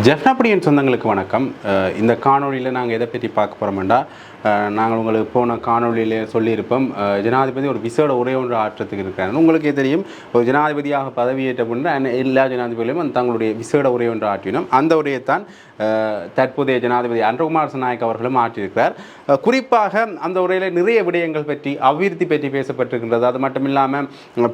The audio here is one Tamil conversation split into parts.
ஜெஃப்னாபடியின் சொந்தங்களுக்கு வணக்கம். இந்த காணொலியில் நாங்கள் எதை பற்றி பார்க்க போகிறோம்னா, நாங்கள் உங்களுக்கு போன காணொலியில் சொல்லியிருப்போம், ஜனாதிபதி ஒரு விசேட உரை ஒன்று ஆற்றத்துக்கு இருக்கிறார். உங்களுக்கே தெரியும், ஒரு ஜனாதிபதியாக பதவியேற்ற பின்னர் எல்லா ஜனாதிபதிகளையும் தங்களுடைய விசேட உரை ஒன்று ஆற்றினோம். அந்த உரையைத்தான் தற்போதைய ஜனாதிபதி அன்ருகுமார் திசாநாயக்க அவர்களும் ஆற்றியிருக்கிறார். குறிப்பாக அந்த உரையில் நிறைய விடயங்கள் பற்றி, அபிவிருத்தி பற்றி பேசப்பட்டிருக்கின்றது. அது மட்டும் இல்லாமல்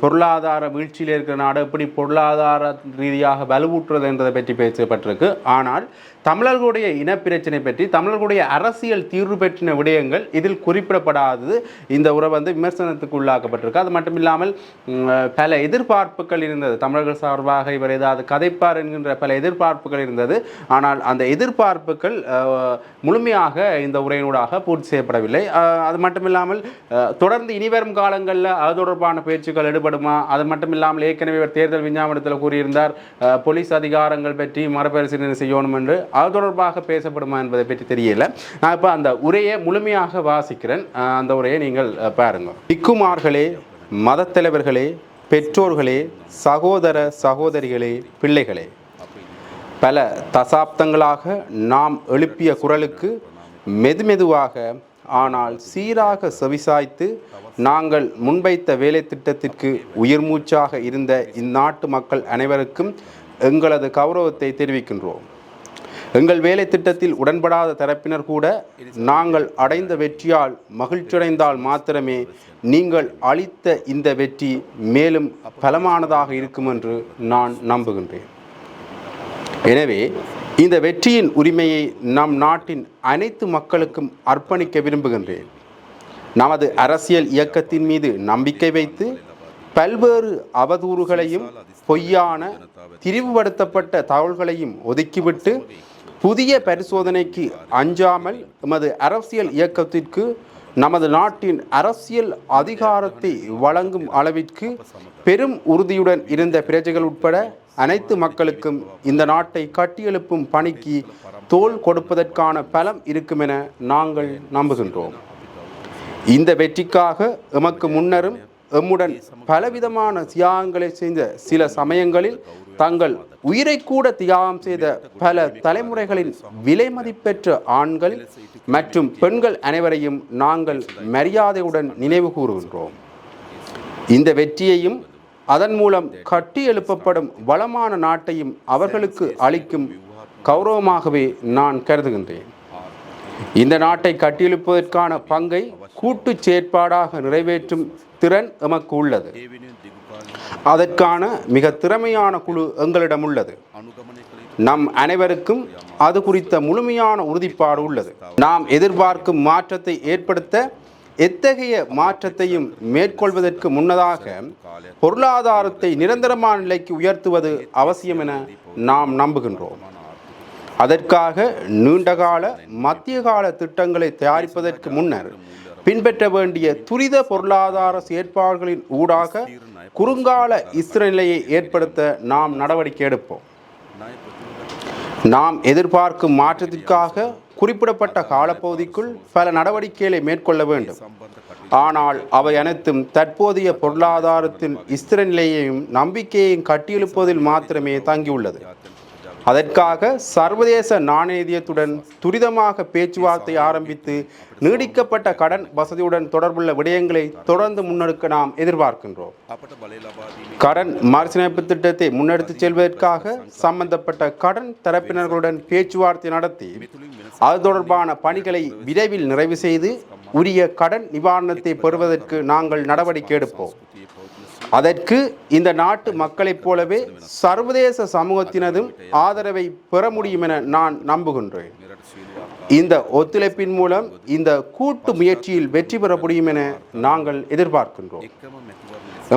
பொருளாதார வீழ்ச்சியில் இருக்கிற நாடு எப்படி பொருளாதார ரீதியாக வலுவூற்றுறது என்பதை பற்றி பேசப்பட்டிருக்கு. ஆனால் தமிழர்களுடைய இனப்பிரச்சனை பற்றி, தமிழர்களுடைய அரசியல் தீர்வு பற்றின விடயங்கள் இதில் குறிப்பிடப்படாதது இந்த உரை விமர்சனத்துக்கு உள்ளாக்கப்பட்டிருக்கு. அது மட்டும் இல்லாமல் பல எதிர்பார்ப்புகள் இருந்தது. தமிழர்கள் சார்பாக இவர் ஏதாவது கதைப்பார் என்கின்ற பல எதிர்பார்ப்புகள் இருந்தது. ஆனால் அந்த எதிர்பார்ப்புகள் முழுமையாக இந்த உரையினூடாக பூர்த்தி செய்யப்படவில்லை. அது மட்டும் இல்லாமல் தொடர்ந்து இனிவரும் காலங்களில் அது தொடர்பான பேச்சுக்கள் எடுபடுமா? அது மட்டும் இல்லாமல் ஏற்கனவே தேர்தல் விஞ்ஞாபனத்தில் கூறியிருந்தார், போலீஸ் அதிகாரங்கள் பற்றி மறுபரிசீலனை செய்யணும் என்று. அது தொடர்பாக பேசப்படுமா என்பதை பற்றி தெரியல. நான் இப்போ அந்த உரையை முழுமையாக வாசிக்கிறேன். அந்த உரையை நீங்கள் பாருங்கள். பிக்குமார்களே, மத தலைவர்களே, பெற்றோர்களே, சகோதர சகோதரிகளே, பிள்ளைகளே, பல தசாப்தங்களாக நாம் எழுப்பிய குரலுக்கு மெதுமெதுவாக ஆனால் சீராக செவிசாய்த்து நாங்கள் முன்வைத்த வேலை திட்டத்திற்கு உயிர் மூச்சாக இருந்த இந்நாட்டு மக்கள் அனைவருக்கும் எங்களது கௌரவத்தை தெரிவிக்கின்றோம். எங்கள் வேலை திட்டத்தில் உடன்படாத தரப்பினர் கூட நாங்கள் அடைந்த வெற்றியால் மகிழ்ச்சியடைந்தால் மாத்திரமே நீங்கள் அளித்த இந்த வெற்றி மேலும் பலமானதாக இருக்கும் என்று நான் நம்புகின்றேன். எனவே இந்த வெற்றியின் உரிமையை நம் நாட்டின் அனைத்து மக்களுக்கும் அர்ப்பணிக்க விரும்புகின்றேன். நமது அரசியல் இயக்கத்தின் மீது நம்பிக்கை வைத்து பல்வேறு அவதூறுகளையும் பொய்யான திரிவுபடுத்தப்பட்ட தகவல்களையும் ஒதுக்கிவிட்டு புதிய பரிசோதனைக்கு அஞ்சாமல் எமது அரசியல் இயக்கத்திற்கு நமது நாட்டின் அரசியல் அதிகாரத்தை வழங்கும் அளவிற்கு பெரும் உறுதியுடன் இருந்த பிரஜைகள் உட்பட அனைத்து மக்களுக்கும் இந்த நாட்டை கட்டியெழுப்பும் பணிக்கு தோள் கொடுப்பதற்கான பலம் இருக்கும் என நாங்கள் நம்புகின்றோம். இந்த வெற்றிக்காக எமக்கு முன்னரும் எம்முடன் பலவிதமான தியாகங்களை செய்த சில சமயங்களில் தங்கள் உயிரை கூட தியாகம் செய்த பல தலைமுறைகளின் விலை மதிப்பெற்ற ஆண்கள் மற்றும் பெண்கள் அனைவரையும் நாங்கள் மரியாதையுடன் நினைவு கூறுகின்றோம். இந்த வெற்றியையும் அதன் மூலம் கட்டி எழுப்பப்படும் வளமான நாட்டையும் அவர்களுக்கு அளிக்கும் கௌரவமாகவே நான் கருதுகின்றேன். இந்த நாட்டை கட்டியெழுப்பதற்கான பங்கை கூட்டு செயற்பாடாக நிறைவேற்றும் திறன் எமக்கு உள்ளது. அதற்கான மிக திறமையான குழு எங்களிடம் உள்ளது. நம் அனைவருக்கும் அது குறித்த முழுமையான உறுதிப்பாடு உள்ளது. நாம் எதிர்பார்க்கும் மாற்றத்தை ஏற்படுத்த எத்தகைய மாற்றத்தையும் மேற்கொள்வதற்கு முன்னதாக பொருளாதாரத்தை நிரந்தரமான நிலைக்கு உயர்த்துவது அவசியம் என நாம் நம்புகின்றோம். அதற்காக நீண்டகால மத்திய கால திட்டங்களை தயாரிப்பதற்கு முன்னர் பின்பற்ற வேண்டிய துரித பொருளாதார செயற்பாடுகளின் ஊடாக குறுங்கால ஸ்திர நிலையை ஏற்படுத்த நாம் நடவடிக்கை எடுப்போம். நாம் எதிர்பார்க்கும் மாற்றத்திற்காக குறிப்பிடப்பட்ட காலப்பகுதிக்குள் பல நடவடிக்கைகளை மேற்கொள்ள வேண்டும். ஆனால் அவை அனைத்தும் தற்போதைய பொருளாதாரத்தின் ஸ்திர நிலையையும் நம்பிக்கையையும் கட்டியெழுப்பதில் மாத்திரமே தங்கியுள்ளது. அதற்காக சர்வதேச நாணய நிதியத்துடன் துரிதமாக பேச்சுவார்த்தை ஆரம்பித்து நீடிக்கப்பட்ட கடன் வசதியுடன் தொடர்புள்ள விடயங்களை தொடர்ந்து முன்னெடுக்க நாம் எதிர்பார்க்கின்றோம். கடன் மறுசீரமைப்பு திட்டத்தை முன்னெடுத்து செல்வதற்காக சம்பந்தப்பட்ட கடன் தரப்பினர்களுடன் பேச்சுவார்த்தை நடத்தி அது தொடர்பான பணிகளை விரைவில் நிறைவு செய்து உரிய கடன் நிவாரணத்தை பெறுவதற்கு நாங்கள் நடவடிக்கை எடுப்போம். அதற்கு இந்த நாட்டு மக்களைப் போலவே சர்வதேச சமூகத்தினதும் ஆதரவை பெற முடியும் என நான் நம்புகின்றேன். இந்த ஒத்துழைப்பின் மூலம் இந்த கூட்டு முயற்சியில் வெற்றி பெற முடியும் என நாங்கள் எதிர்பார்க்கின்றோம்.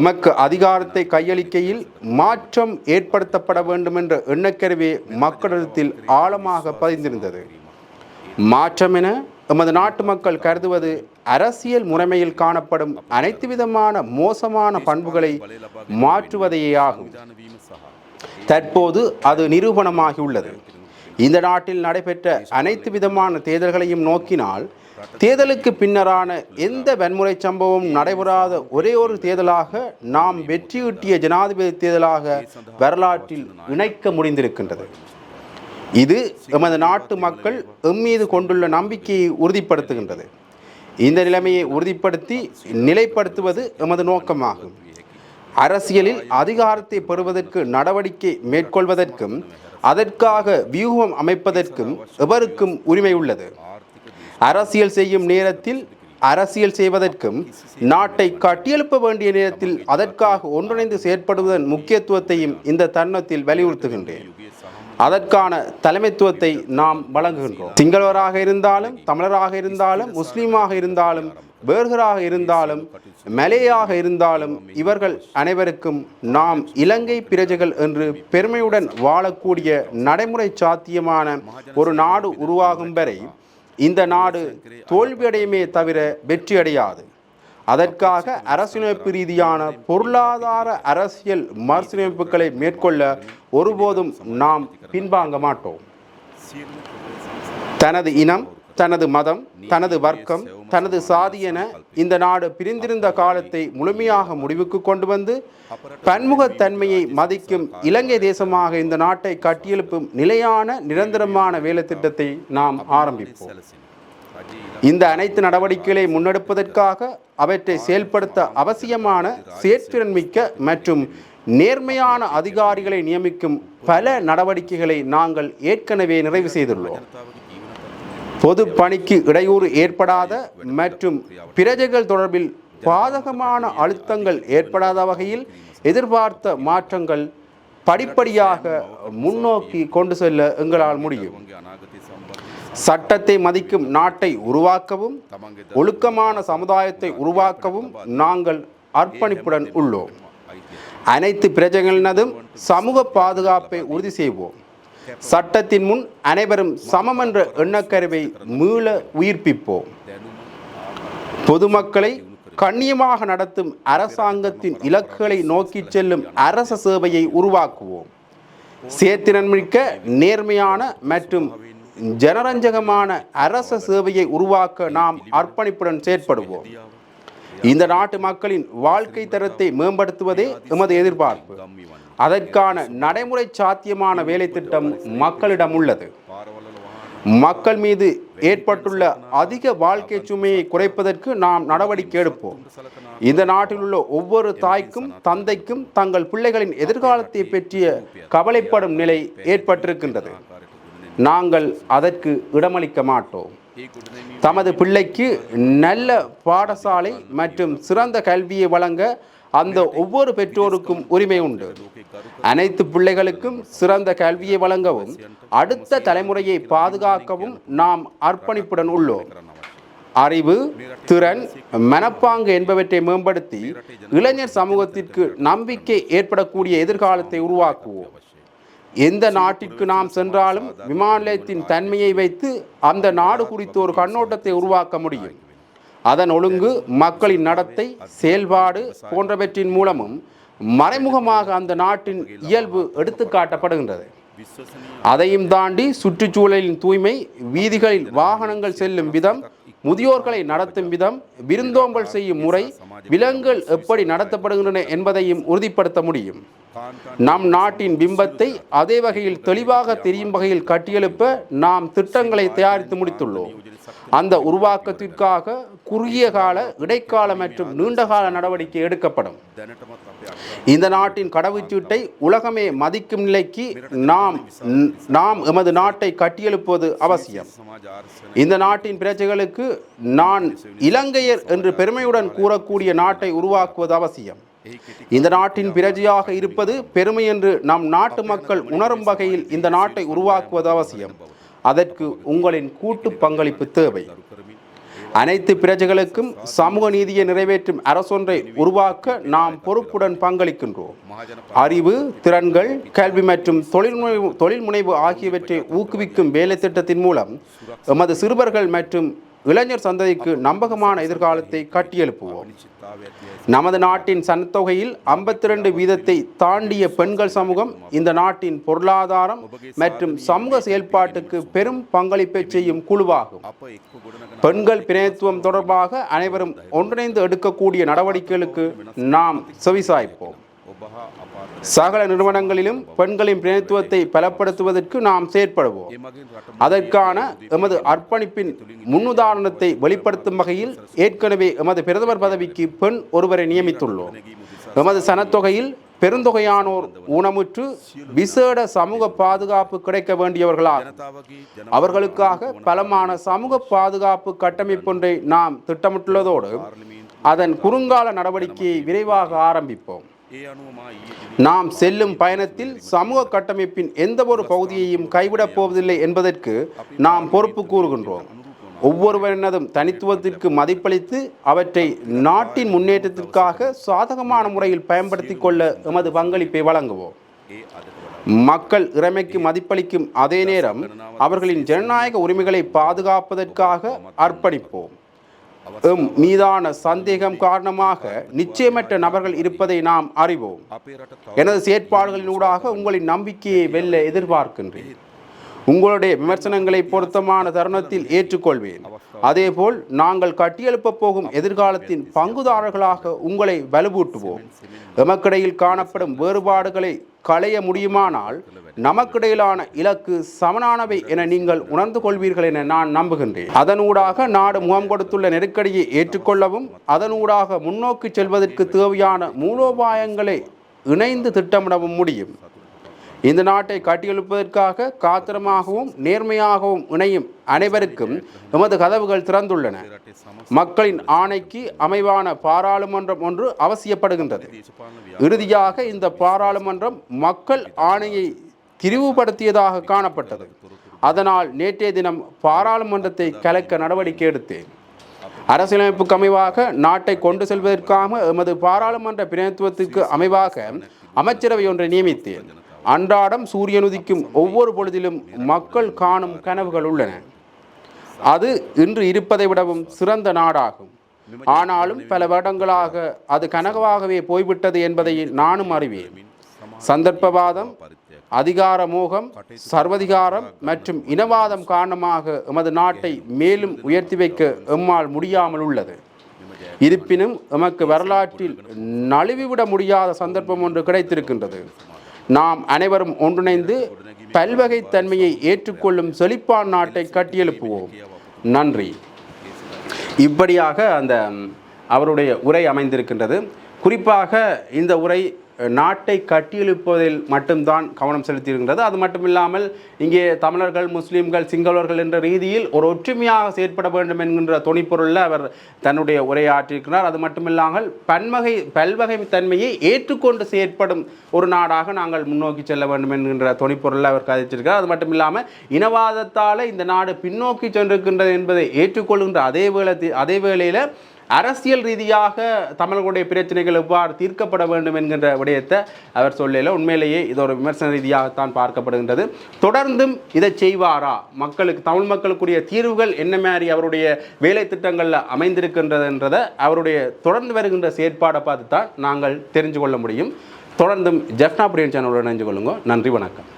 எமக்கு அதிகாரத்தை கையளிக்கையில் மாற்றம் ஏற்படுத்தப்பட வேண்டும் என்ற எண்ணக்கருவே மக்களிடத்தில் ஆழமாக பதிந்திருந்தது. மாற்றம் என எமது நாட்டு மக்கள் கருதுவது அரசியல் முறைமையில் காணப்படும் அனைத்து விதமான மோசமான பண்புகளை மாற்றுவதையாகும். தற்போது அது நிரூபணமாகியுள்ளது. இந்த நாட்டில் நடைபெற்ற அனைத்து விதமான தேர்தல்களையும் நோக்கினால் தேர்தலுக்கு பின்னரான எந்த வன்முறை சம்பவம் நடைபெறாத ஒரே ஒரு தேர்தலாக நாம் வெற்றியீட்டிய ஜனாதிபதி தேர்தலாக வரலாற்றில் இணைக்க முடிந்திருக்கின்றது. இது எமது நாட்டு மக்கள் எம்மீது கொண்டுள்ள நம்பிக்கையை உறுதிப்படுத்துகின்றது. இந்த நிலைமையை உறுதிப்படுத்தி நிலைப்படுத்துவது எமது நோக்கமாகும். அரசியலில் அதிகாரத்தை பெறுவதற்கு நடவடிக்கை மேற்கொள்வதற்கும் அதற்காக வியூகம் அமைப்பதற்கும் எவருக்கும் உரிமை உள்ளது. அரசியல் செய்யும் நேரத்தில் அரசியல் செய்வதற்கும் நாட்டை கட்டியெழுப்ப வேண்டிய நேரத்தில் அதற்காக ஒன்றிணைந்து செயற்படுவதன் முக்கியத்துவத்தையும் இந்த தருணத்தில் வலியுறுத்துகின்றேன். அதற்கான தலைமைத்துவத்தை நாம் வழங்குகின்றோம். சிங்களவராக இருந்தாலும், தமிழராக இருந்தாலும், முஸ்லீமாக இருந்தாலும், பேர்கராக இருந்தாலும், மலேயாக இருந்தாலும், இவர்கள் அனைவருக்கும் நாம் இலங்கை பிரஜைகள் என்று பெருமையுடன் வாழக்கூடிய நடைமுறை சாத்தியமான ஒரு நாடு உருவாகும் வரை இந்த நாடு தோல்வியடையுமே தவிர வெற்றியடையாது. அதற்காக அரசியலமைப்பு ரீதியான பொருளாதார அரசியல் மறுசீரமைப்புகளை மேற்கொள்ள ஒருபோதும் நாம் பின்வாங்க மாட்டோம். தனது இனம், தனது மதம், தனது வர்க்கம், தனது சாதி என இந்த நாடு பிரிந்திருந்த காலத்தை முழுமையாக முடிவுக்கு கொண்டு வந்து பன்முகத்தன்மையை மதிக்கும் இலங்கை தேசமாக இந்த நாட்டை கட்டியெழுப்பும் நிலையான நிரந்தரமான வேலை திட்டத்தை நாம் ஆரம்பிப்போம். இந்த அனைத்து நடவடிக்கைகளை முன்னெடுப்பதற்காக அவற்றை செயல்படுத்த அவசியமான செயற்திறன்மிக்க மற்றும் நேர்மையான அதிகாரிகளை நியமிக்கும் பல நடவடிக்கைகளை நாங்கள் ஏற்கனவே நிறைவு செய்துள்ளோம். பொது பணிக்கு இடையூறு ஏற்படாத மற்றும் பிரஜைகள் தொடர்பில் பாதகமான அழுத்தங்கள் ஏற்படாத வகையில் எதிர்பார்த்த மாற்றங்கள் படிப்படியாக முன்னோக்கி கொண்டு செல்ல எங்களால் முடியும். சட்டத்தை மதிக்கும் நாட்டை உருவாக்கவும் ஒழுக்கமான சமுதாயத்தை உருவாக்கவும் நாங்கள் அர்ப்பணிப்புடன் உள்ளோம். அனைத்து பிரஜைகளினதும் சமூக பாதுகாப்பை உறுதி செய்வோம். சட்டத்தின் முன் அனைவரும் சமம் என்ற எண்ணக்கருவை மீள உயிர்ப்பிப்போம். பொதுமக்களை கண்ணியமாக நடத்தும் அரசாங்கத்தின் இலக்குகளை நோக்கி செல்லும் அரச சேவையை உருவாக்குவோம். செயற்திறன்மிக்க நேர்மையான மற்றும் ஜனரஞ்சகமான அரச சேவையை உருவாக்க நாம் அர்ப்பணிப்புடன் செயற்படுவோம். இந்த நாட்டு மக்களின் வாழ்க்கை தரத்தை மேம்படுத்துவதே எமது எதிர்பார்ப்பு. அதற்கான நடைமுறை சாத்தியமான வேலை திட்டம் மக்களிடம் உள்ளது. மக்கள் மீது ஏற்பட்டுள்ள அதிக வாழ்க்கை சுமையை குறைப்பதற்கு நாம் நடவடிக்கை எடுப்போம். இந்த நாட்டில் உள்ள ஒவ்வொரு தாய்க்கும் தந்தைக்கும் தங்கள் பிள்ளைகளின் எதிர்காலத்தை பற்றிய கவலைப்படும் நிலை ஏற்பட்டிருக்கின்றது. நாங்கள் அதற்கு இடமளிக்க மாட்டோம். தமது பிள்ளைக்கு நல்ல பாடசாலை மற்றும் சிறந்த கல்வியை வழங்க அந்த ஒவ்வொரு பெற்றோருக்கும் உரிமை உண்டு. அனைத்து பிள்ளைகளுக்கும் சிறந்த கல்வியை வழங்கவும் அடுத்த தலைமுறையை பாதுகாக்கவும் நாம் அர்ப்பணிப்புடன் உள்ளோம். அறிவு, திறன், மனப்பாங்கு என்பவற்றை மேம்படுத்தி இளைஞர் சமூகத்திற்கு நம்பிக்கை ஏற்படக்கூடிய எதிர்காலத்தை உருவாக்குவோம். எந்த நாட்டிற்கு நாம் சென்றாலும் விமான நிலையத்தின் தன்மையை வைத்து அந்த நாடு குறித்து ஒரு கண்ணோட்டத்தை உருவாக்க முடியும். அதன் ஒழுங்கு, மக்களின் நடத்தை, செயல்பாடு போன்றவற்றின் மூலமும் மறைமுகமாக அந்த நாட்டின் இயல்பு எடுத்துக்காட்டப்படுகின்றது. அதையும் தாண்டி சுற்றுச்சூழலின் தூய்மை, வீதிகளில் வாகனங்கள் செல்லும் விதம், முதியோர்களை நடத்தும் விதம், விருந்தோம்பல் செய்யும் முறை, விலங்குகள் எப்படி நடத்தப்படுகின்றன என்பதையும் உறுதிப்படுத்த முடியும். நம் நாட்டின் பிம்பத்தை அதே வகையில் தெளிவாக தெரியும் வகையில் கட்டியெழுப்ப நாம் திட்டங்களை தயாரித்து முடித்துள்ளோம். அந்த உருவாக்கத்திற்காக குறுகிய கால, இடைக்கால மற்றும் நீண்டகால நடவடிக்கை எடுக்கப்படும். இந்த நாட்டின் கடவுச்சீட்டை உலகமே மதிக்கும் நிலைக்கு நாம் எமது நாட்டை கட்டியெழுப்புவது அவசியம். இந்த நாட்டின் பிரஜைகளுக்கு நான் இலங்கையர் என்று பெருமையுடன் கூறக்கூடிய நாட்டை உருவாக்குவது அவசியம். இந்த நாட்டின் பிரஜையாக இருப்பது பெருமை என்று நம் நாட்டு மக்கள் உணரும் வகையில் இந்த நாட்டை உருவாக்குவது அவசியம். அதற்கு உங்களின் கூட்டு பங்களிப்பு தேவை. அனைத்து பிரஜைகளுக்கும் சமூக நீதியை நிறைவேற்றும் அரசொன்றை உருவாக்க நாம் பொறுப்புடன் பங்களிக்கின்றோம். அறிவு, திறன்கள், கல்வி மற்றும் தொழில் முனைவு ஆகியவற்றை ஊக்குவிக்கும் வேலை திட்டத்தின் மூலம் எமது சிறுவர்கள் மற்றும் இளைஞர் சந்ததிக்கு நம்பகமான எதிர்காலத்தை கட்டியெழுப்புவோம். நமது நாட்டின் சனத்தொகையில் 52% தாண்டிய பெண்கள் சமூகம் இந்த நாட்டின் பொருளாதாரம் மற்றும் சமூக செயல்பாட்டுக்கு பெரும் பங்களிப்பை செய்யும் குழுவாகும். பெண்கள் பிரதிநிதித்துவம் தொடர்பாக அனைவரும் ஒன்றிணைந்து எடுக்கக்கூடிய நடவடிக்கைகளுக்கு நாம் செவிசாய்ப்போம். சகல நிறுவனங்களிலும் பெண்களின் பிரதிநிதித்துவத்தை பலப்படுத்துவதற்கு நாம் செயற்படுவோம். அதற்கான எமது அர்ப்பணிப்பின் முன்னுதாரணத்தை வெளிப்படுத்தும் வகையில் ஏற்கனவே எமது பிரதமர் பதவிக்கு பெண் ஒருவரை நியமித்துள்ளோம். எமது சனத்தொகையில் பெருந்தொகையானோர் ஊனமுற்று விசேட சமூக பாதுகாப்பு கிடைக்க வேண்டியவர்களாகும். அவர்களுக்காக பலமான சமூக பாதுகாப்பு கட்டமைப்பொன்றை நாம் திட்டமிட்டுள்ளதோடு அதன் குறுங்கால நடவடிக்கையை விரைவாக ஆரம்பிப்போம். நாம் செல்லும் பயணத்தில் சமூக கட்டமைப்பின் எந்த ஒரு பகுதியையும் கைவிடப் போவதில்லை என்பதற்கு நாம் பொறுப்பு கூறுகின்றோம். ஒவ்வொருவரினதும் தனித்துவத்திற்கு மதிப்பளித்து அவற்றை நாட்டின் முன்னேற்றத்திற்காக சாதகமான முறையில் பயன்படுத்திக் கொள்ள எமது பங்களிப்பை வழங்குவோம். மக்கள் இறைமைக்கு மதிப்பளிக்கும் அதே நேரம் அவர்களின் ஜனநாயக உரிமைகளை பாதுகாப்பதற்காக அர்ப்பணிப்போம். மீதான சந்தேகம் காரணமாக நிச்சயமற்ற நபர்கள் இருப்பதை நாம் அறிவோம். எனது செயற்பாடுகளினூடாக உங்களின் நம்பிக்கையை வெல்ல எதிர்பார்க்கின்றேன். உங்களுடைய விமர்சனங்களை பொருத்தமான தருணத்தில் ஏற்றுக்கொள்வேன். அதேபோல் நாங்கள் கட்டியெழுப்பப் போகும் எதிர்காலத்தின் பங்குதாரர்களாக உங்களை வலுவூட்டுவோம். எமக்கிடையில் காணப்படும் வேறுபாடுகளை களைய முடியுமானால் நமக்கிடையிலான இலக்கு சமனானவை என நீங்கள் உணர்ந்து கொள்வீர்கள் என நான் நம்புகின்றேன். அதனூடாக நாடு முகம் கொடுத்துள்ள நெருக்கடியை ஏற்றுக்கொள்ளவும் அதனூடாக முன்னோக்கி செல்வதற்கு தேவையான மூலோபாயங்களை இணைந்து திட்டமிடவும் முடியும். இந்த நாட்டை கட்டியெழுப்பதற்காக காத்திரமாகவும் நேர்மையாகவும் இணையும் அனைவருக்கும் எமது கதவுகள் திறந்துள்ளன. மக்களின் ஆணைக்கு அமைவான பாராளுமன்றம் ஒன்று அவசியப்படுகின்றது. இறுதியாக இந்த பாராளுமன்றம் மக்கள் ஆணையை திரிவுபடுத்தியதாக காணப்பட்டது. அதனால் நேற்றைய தினம் பாராளுமன்றத்தை கலைக்க நடவடிக்கை எடுத்தேன். அரசியலமைப்புக்கு அமைவாக நாட்டை கொண்டு செல்வதற்காக எமது பாராளுமன்ற பிரதிநிதித்துவத்திற்கு அமைவாக அமைச்சரவை ஒன்றை நியமித்தேன். அன்றாடம் சூரியன் உதிக்கும் ஒவ்வொரு பொழுதிலும் மக்கள் காணும் கனவுகள் உள்ளன. அது இன்று இருப்பதை விடவும் சிறந்த நாடாகும். ஆனாலும் பல வருடங்களாக அது கனவாகவே போய்விட்டது என்பதை நானும் அறிவேன். சந்தர்ப்பவாதம், அதிகார மோகம், சர்வதிகாரம் மற்றும் இனவாதம் காரணமாக எமது நாட்டை மேலும் உயர்த்தி வைக்க எம்மால் முடியாமல் உள்ளது. இருப்பினும் எமக்கு வரலாற்றில் நழுவிவிட முடியாத சந்தர்ப்பம் ஒன்று கிடைத்திருக்கின்றது. நாம் அனைவரும் ஒன்றிணைந்து பல்வகை தன்மையை ஏற்றுக்கொள்ளும் செழிப்பான் நாட்டை கட்டியெழுப்புவோம். நன்றி. இப்படியாக அவருடைய உரை அமைந்திருக்கின்றது. குறிப்பாக இந்த உரை நாட்டை கட்டியெழுப்பதில் மட்டும்தான் கவனம் செலுத்தியிருக்கின்றது. அது மட்டுமில்லாமல் இங்கே தமிழர்கள், முஸ்லீம்கள், சிங்களவர்கள் என்ற ரீதியில் ஒரு ஒற்றுமையாக செயற்பட வேண்டும் என்கின்ற துணிப்பொருளில் அவர் தன்னுடைய உரையாற்றியிருக்கிறார். அது மட்டுமில்லாமல் பல்வகை தன்மையை ஏற்றுக்கொண்டு செயற்படும் ஒரு நாடாக நாங்கள் முன்னோக்கி செல்ல வேண்டும் என்கின்ற துணிப்பொருளில் அவர் கதைச்சிருக்கிறார். அது மட்டுமில்லாமல் இனவாதத்தால் இந்த நாடு பின்னோக்கி சென்றிருக்கின்றது என்பதை ஏற்றுக்கொள்கின்ற அதே வேளையில் அரசியல் ரீதியாக தமிழர்களுடைய பிரச்சனைகள் எவ்வாறு தீர்க்கப்பட வேண்டும் என்கின்ற விடயத்தை அவர் சொல்லல. உண்மையிலேயே இது ஒரு விமர்சன ரீதியாகத்தான் பார்க்கப்படுகின்றது. தொடர்ந்தும் இதை செய்வாரா, தமிழ் மக்களுக்குரிய தீர்வுகள் என்ன மாதிரி அவருடைய வேலை திட்டங்களில் அமைந்திருக்கின்றதுன்றதை அவருடைய தொடர்ந்து வருகின்ற செயற்பாடை பார்த்து தான் நாங்கள் தெரிஞ்சு கொள்ள முடியும். தொடர்ந்தும் ஜெஃப்னா பிரியன் சேனலோடு இணைஞ்சு கொள்ளுங்க. நன்றி, வணக்கம்.